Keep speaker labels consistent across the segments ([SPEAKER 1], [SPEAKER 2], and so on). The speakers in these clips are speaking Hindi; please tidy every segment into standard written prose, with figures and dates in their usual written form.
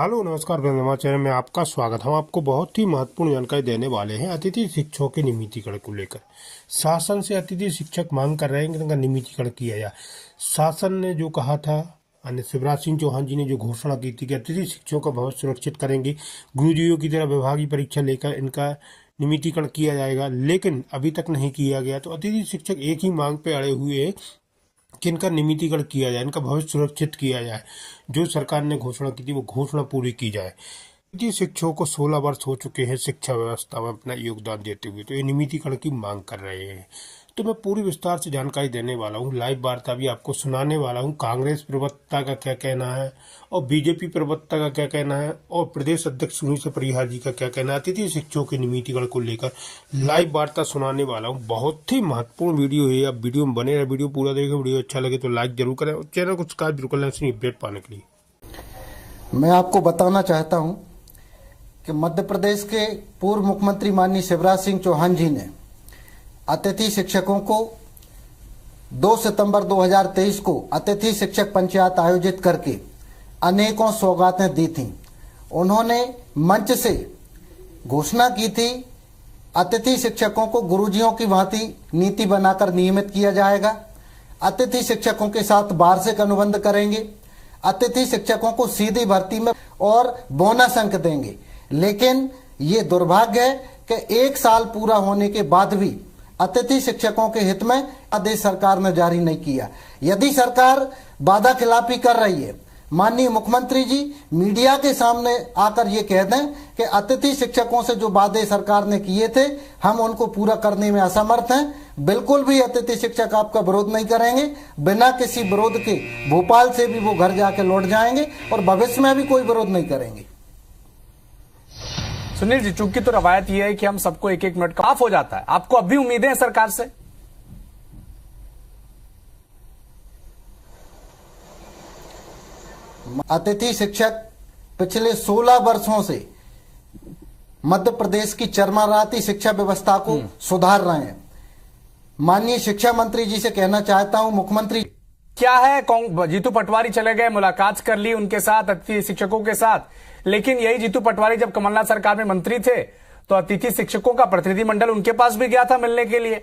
[SPEAKER 1] हेलो नमस्कार वंदना चैनल में आपका स्वागत। हम आपको बहुत ही महत्वपूर्ण जानकारी देने वाले हैं अतिथि शिक्षकों के नियमितीकरण को लेकर। शासन से अतिथि शिक्षक मांग कर रहे हैं कि उनका नियमितीकरण किया जाए। शासन ने जो कहा था, शिवराज सिंह चौहान जी ने जो घोषणा की थी कि अतिथि शिक्षकों का भविष्य सुरक्षित करेंगे, गुरुजियों की तरह विभागीय परीक्षा लेकर इनका नियमितीकरण किया जाएगा, लेकिन अभी तक नहीं किया गया। तो अतिथि शिक्षक एक ही मांग पे अड़े हुए हैं कि इनका नियमितीकरण किया जाए, इनका भविष्य सुरक्षित किया जाए। जो सरकार ने घोषणा की थी वो घोषणा पूरी की जाए। अतिथि शिक्षकों को 16 वर्ष हो चुके हैं शिक्षा व्यवस्था में अपना योगदान देते हुए, तो ये नियमितीकरण की मांग कर रहे हैं। तो मैं पूरी विस्तार से जानकारी देने वाला हूँ, लाइव वार्ता भी आपको सुनाने वाला हूँ। कांग्रेस प्रवक्ता का क्या कहना है और बीजेपी प्रवक्ता का क्या कहना है और प्रदेश अध्यक्ष सुनील परिहार जी का क्या कहना है, अतिथि शिक्षकों के नियमितीकरण को लेकर लाइव वार्ता सुनाने वाला हूँ। बहुत ही महत्वपूर्ण वीडियो है, आप वीडियो में बने रहे, वीडियो पूरा देखें। वीडियो अच्छा लगे तो लाइक जरूर करें और चैनल को सब्सक्राइब जरूर कर लें अपडेट पाने के लिए।
[SPEAKER 2] मैं आपको बताना चाहता हूं कि मध्य प्रदेश के पूर्व मुख्यमंत्री माननीय शिवराज सिंह चौहान जी ने अतिथि शिक्षकों को 2 सितंबर 2023 को अतिथि शिक्षक पंचायत आयोजित करके अनेकों सौगातें दी थीं। उन्होंने मंच से घोषणा की थी अतिथि शिक्षकों को गुरुजियों की भांति नीति बनाकर नियमित किया जाएगा, अतिथि शिक्षकों के साथ वार्षिक अनुबंध करेंगे, अतिथि शिक्षकों को सीधी भर्ती में और बोनस अंक देंगे। लेकिन ये दुर्भाग्य है कि 1 साल पूरा होने के बाद भी अतिथि शिक्षकों के हित में आदेश सरकार ने जारी नहीं किया। यदि सरकार वादा खिलाफी कर रही है, माननीय मुख्यमंत्री जी मीडिया के सामने आकर ये कह दें कि अतिथि शिक्षकों से जो वादे सरकार ने किए थे हम उनको पूरा करने में असमर्थ हैं। बिल्कुल भी अतिथि शिक्षक आपका विरोध नहीं करेंगे, बिना किसी विरोध के भोपाल से भी वो घर जाके लौट जाएंगे और भविष्य में भी कोई विरोध नहीं करेंगे।
[SPEAKER 3] सुनील जी, चूंकि तो रवायत यह है कि हम सबको 1-1 मिनट का ऑफ हो जाता है, आपको अब भी उम्मीदें हैं सरकार से?
[SPEAKER 2] अतिथि शिक्षक पिछले 16 वर्षों से मध्य प्रदेश की चरमराती शिक्षा व्यवस्था को सुधार रहे हैं। माननीय शिक्षा मंत्री जी से कहना चाहता हूं, मुख्यमंत्री
[SPEAKER 3] क्या है, जीतू पटवारी चले गए, मुलाकात कर ली उनके साथ, अतिथि शिक्षकों के साथ, लेकिन यही जीतू पटवारी जब कमलनाथ सरकार में मंत्री थे तो अतिथि शिक्षकों का प्रतिनिधिमंडल उनके पास भी गया था मिलने के लिए।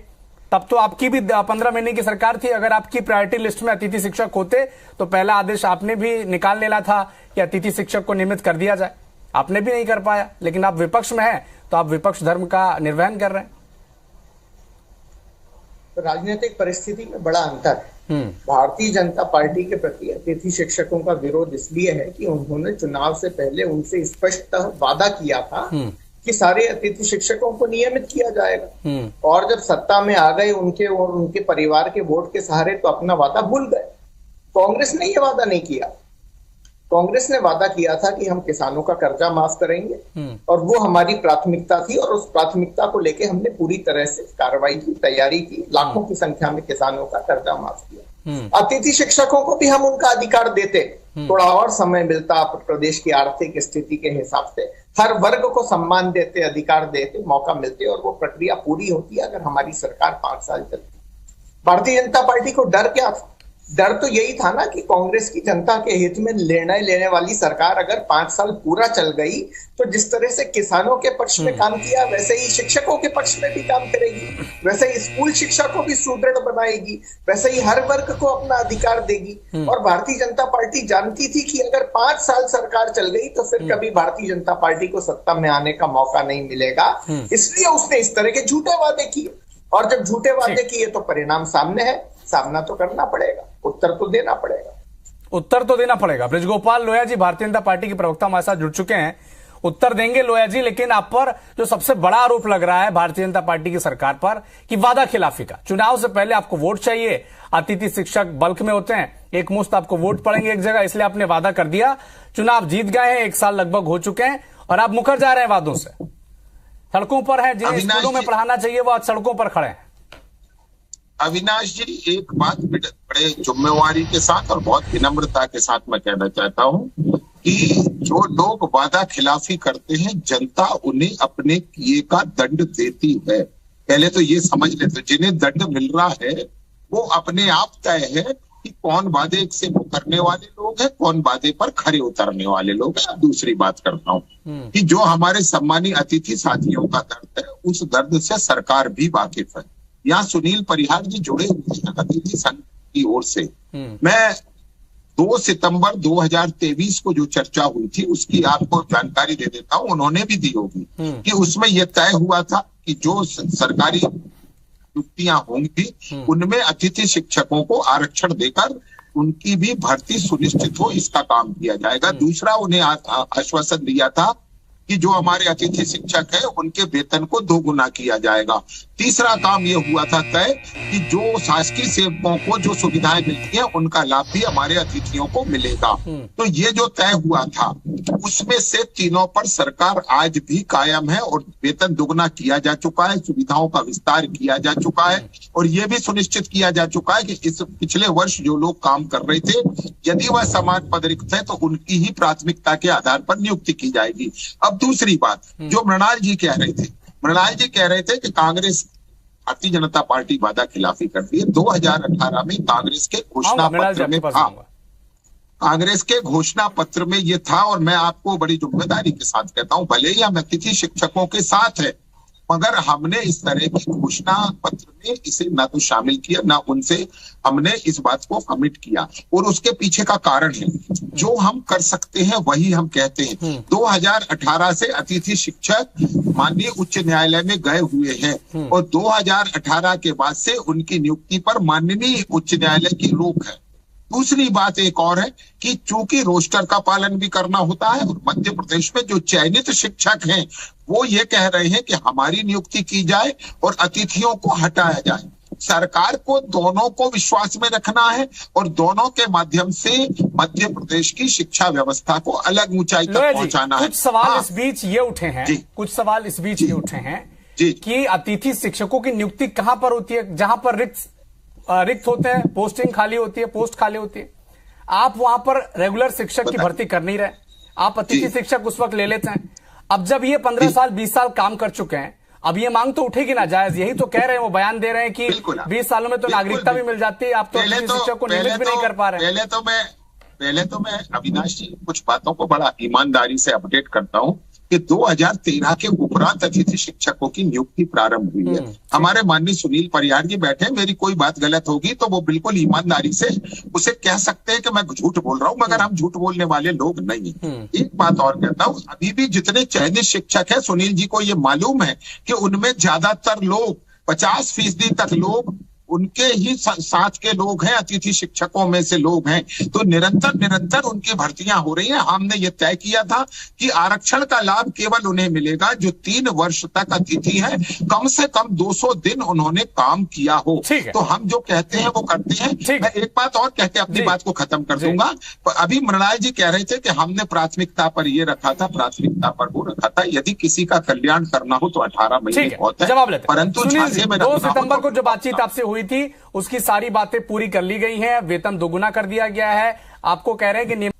[SPEAKER 3] तब तो आपकी भी 15 महीने की सरकार थी। अगर आपकी प्रायोरिटी लिस्ट में अतिथि शिक्षक होते तो पहला आदेश आपने भी निकाल लेना था कि अतिथि शिक्षक को नियमित कर दिया जाए। आपने भी नहीं कर पाया, लेकिन आप विपक्ष में हैं तो आप विपक्ष धर्म का निर्वहन कर रहे हैं।
[SPEAKER 4] तो राजनीतिक परिस्थिति में बड़ा अंतर है। भारतीय जनता पार्टी के प्रति अतिथि शिक्षकों का विरोध इसलिए है कि उन्होंने चुनाव से पहले उनसे स्पष्ट वादा किया था कि सारे अतिथि शिक्षकों को नियमित किया जाएगा, और जब सत्ता में आ गए उनके और उनके परिवार के वोट के सहारे तो अपना वादा भूल गए। कांग्रेस ने यह वादा नहीं किया। कांग्रेस ने वादा किया था कि हम किसानों का कर्जा माफ करेंगे और वो हमारी प्राथमिकता थी, और उस प्राथमिकता को लेके हमने पूरी तरह से कार्रवाई की, तैयारी की, लाखों की संख्या में किसानों का कर्जा माफ किया। अतिथि शिक्षकों को भी हम उनका अधिकार देते, थोड़ा और समय मिलता प्रदेश की आर्थिक स्थिति के हिसाब से, हर वर्ग को सम्मान देते, अधिकार देते, मौका मिलते और वो प्रक्रिया पूरी होती अगर हमारी सरकार 5 साल चलती। भारतीय जनता पार्टी को डर क्या था? डर तो यही था ना कि कांग्रेस की जनता के हित में निर्णय लेने वाली सरकार अगर 5 साल पूरा चल गई तो जिस तरह से किसानों के पक्ष में काम किया वैसे ही शिक्षकों के पक्ष में भी काम करेगी, वैसे ही स्कूल शिक्षा को भी सुदृढ़ बनाएगी, वैसे ही हर वर्ग को अपना अधिकार देगी। और भारतीय जनता पार्टी जानती थी कि अगर 5 साल सरकार चल गई तो फिर कभी भारतीय जनता पार्टी को सत्ता में आने का मौका नहीं मिलेगा। इसलिए उसने इस तरह के झूठे वादे किए, और जब झूठे वादे किए तो परिणाम सामने है, सामना तो करना पड़ेगा, उत्तर तो देना पड़ेगा।
[SPEAKER 3] उत्तर तो देना पड़ेगा। बृजगोपाल लोया जी भारतीय जनता पार्टी के प्रवक्ता हमारे साथ जुड़ चुके हैं। उत्तर देंगे लोया जी, लेकिन आप पर जो सबसे बड़ा आरोप लग रहा है भारतीय जनता पार्टी की सरकार पर कि वादा खिलाफी का, चुनाव से पहले आपको वोट चाहिए, अतिथि शिक्षक बल्क में होते हैं, एक मुश्त आपको वोट पड़ेंगे एक जगह, इसलिए आपने वादा कर दिया, चुनाव जीत गए हैं, 1 साल लगभग हो चुके हैं और आप मुकर जा रहे हैं वादों से। सड़कों पर हैं, जिन्हें स्कूलों में पढ़ाना चाहिए वो आज सड़कों पर खड़े हैं।
[SPEAKER 5] अविनाश जी, एक बात बड़े जिम्मेवारी के साथ और बहुत विनम्रता के साथ मैं कहना चाहता हूं कि जो लोग वादा खिलाफी करते हैं जनता उन्हें अपने किए का दंड देती है। पहले तो ये समझ लेते, जिन्हें दंड मिल रहा है वो अपने आप तय है कि कौन वादे से मुकरने वाले लोग हैं, कौन वादे पर खरे उतरने वाले लोग हैं। अब दूसरी बात करता हूँ कि जो हमारे सम्मानित अतिथि साथियों का दर्द है, उस दर्द से सरकार भी वाकिफ है। यहाँ सुनील परिहार जी जुड़े हुए हैं अतिथि संघ की ओर से। मैं 2 सितंबर 2023 को जो चर्चा हुई थी उसकी आपको जानकारी दे देता हूं, उन्होंने भी दी होगी कि उसमें यह तय हुआ था कि जो सरकारी नियुक्तियां होंगी उनमें अतिथि शिक्षकों को आरक्षण देकर उनकी भी भर्ती सुनिश्चित हो, इसका काम किया जाएगा। दूसरा, उन्हें आश्वासन दिया था कि जो हमारे अतिथि शिक्षक है उनके वेतन को 2 गुना किया जाएगा। तीसरा काम ये हुआ था तय कि जो शासकीय सेवकों को जो सुविधाएं मिलती हैं उनका लाभ भी हमारे अतिथियों को मिलेगा। तो ये जो तय हुआ था उसमें से तीनों पर सरकार आज भी कायम है और वेतन दुगुना किया जा चुका है, सुविधाओं का विस्तार किया जा चुका है और ये भी सुनिश्चित किया जा चुका है कि इस पिछले वर्ष जो लोग काम कर रहे थे यदि वह समान पद रिक्त है तो उनकी ही प्राथमिकता के आधार पर नियुक्ति की जाएगी। अब दूसरी बात जो मृणाल जी कह रहे थे कि कांग्रेस भारतीय जनता पार्टी वादा खिलाफी करती है। 2018 में कांग्रेस के घोषणा पत्र में था, कांग्रेस के घोषणा पत्र में ये था, और मैं आपको बड़ी जिम्मेदारी के साथ कहता हूं, भले ही हम अतिथि शिक्षकों के साथ है मगर हमने इस तरह की घोषणा पत्र में इसे ना तो शामिल किया ना उनसे हमने इस बात को कमिट किया। और उसके पीछे का कारण है जो हम कर सकते हैं वही हम कहते हैं। 2018 से अतिथि शिक्षक माननीय उच्च न्यायालय में गए हुए हैं और 2018 के बाद से उनकी नियुक्ति पर माननीय उच्च न्यायालय की रोक है। दूसरी बात एक और है कि चूंकि रोस्टर का पालन भी करना होता है और मध्य प्रदेश में जो चयनित शिक्षक हैं वो ये कह रहे हैं कि हमारी नियुक्ति की जाए और अतिथियों को हटाया जाए। सरकार को दोनों को विश्वास में रखना है और दोनों के माध्यम से मध्य प्रदेश की शिक्षा व्यवस्था को अलग ऊंचाई तक पहुंचाना है।
[SPEAKER 3] कुछ सवाल इस बीच ये उठे हैं कि अतिथि शिक्षकों की नियुक्ति कहां पर होती है? जहां पर रिक्त होते हैं, पोस्टिंग खाली होती है, पोस्ट खाली होती है, आप वहां पर रेगुलर शिक्षक की भर्ती कर नहीं रहे, आप अतिथि शिक्षक उस वक्त ले लेते हैं। अब जब ये 15 साल 20 साल काम कर चुके हैं, अब ये मांग तो उठेगी ना जायज, यही तो कह रहे हैं, वो बयान दे रहे हैं कि 20 सालों में तो नागरिकता भी मिल जाती है, आप तो अतिथि शिक्षक को नियमित भी नहीं कर पा रहे हैं।
[SPEAKER 5] पहले तो मैं अविनाश जी कुछ बातों को बड़ा ईमानदारी से अपडेट करता हूं कि 2013 के उपरांत अतिथि शिक्षकों की नियुक्ति प्रारंभ हुई है। हमारे माननीय सुनील परिहार जी बैठे, मेरी कोई बात गलत होगी तो वो बिल्कुल ईमानदारी से उसे कह सकते हैं कि मैं झूठ बोल रहा हूं, मगर हम झूठ बोलने वाले लोग नहीं। एक बात और कहता हूं, अभी भी जितने चयनित शिक्षक हैं सुनील जी को ये मालूम है कि उनमें ज्यादातर लोग 50% तक लोग उनके ही साथ के लोग हैं, अतिथि शिक्षकों में से लोग हैं। तो निरंतर उनकी भर्तियां हो रही हैं। हमने ये तय किया था कि आरक्षण का लाभ केवल उन्हें मिलेगा जो 3 वर्ष तक अतिथि है, कम से कम 200 दिन उन्होंने काम किया हो। तो हम जो कहते हैं वो करते हैं। मैं एक बात और कह के अपनी बात को खत्म कर दूंगा। अभी मृणाल जी कह रहे थे कि हमने प्राथमिकता पर ये रखा था, प्राथमिकता पर वो रखा था। यदि किसी का कल्याण करना हो तो 18 महीने बहुत है, परंतु
[SPEAKER 3] 2 सितंबर को जो बातचीत आपसे हुई थी उसकी सारी बातें पूरी कर ली गई हैं, वेतन दोगुना कर दिया गया है। आपको कह रहे हैं कि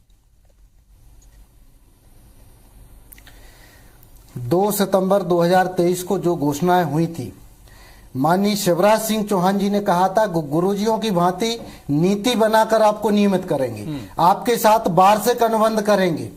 [SPEAKER 2] 2 सितंबर 2023 को जो घोषणाएं हुई थी, माननीय शिवराज सिंह चौहान जी ने कहा था गुरुजियों की भांति नीति बनाकर आपको नियमित करेंगे, आपके साथ वार्षिक अनुबंध करेंगे,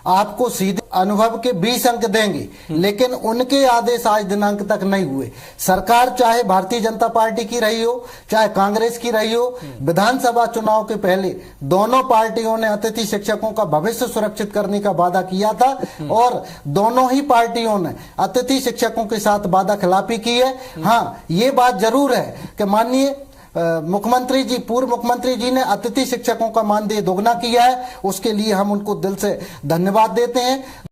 [SPEAKER 2] आपको सीधे अनुभव के 20 अंक देंगे। लेकिन उनके आदेश आज दिनांक तक नहीं हुए। सरकार चाहे भारतीय जनता पार्टी की रही हो चाहे कांग्रेस की रही हो, विधानसभा चुनाव के पहले दोनों पार्टियों ने अतिथि शिक्षकों का भविष्य सुरक्षित करने का वादा किया था और दोनों ही पार्टियों ने अतिथि शिक्षकों के साथ वादा खिलाफी की है। हाँ, ये बात जरूर है कि माननीय मुख्यमंत्री जी, पूर्व मुख्यमंत्री जी ने अतिथि शिक्षकों का मानदेय दोगुना किया है, उसके लिए हम उनको दिल से धन्यवाद देते हैं।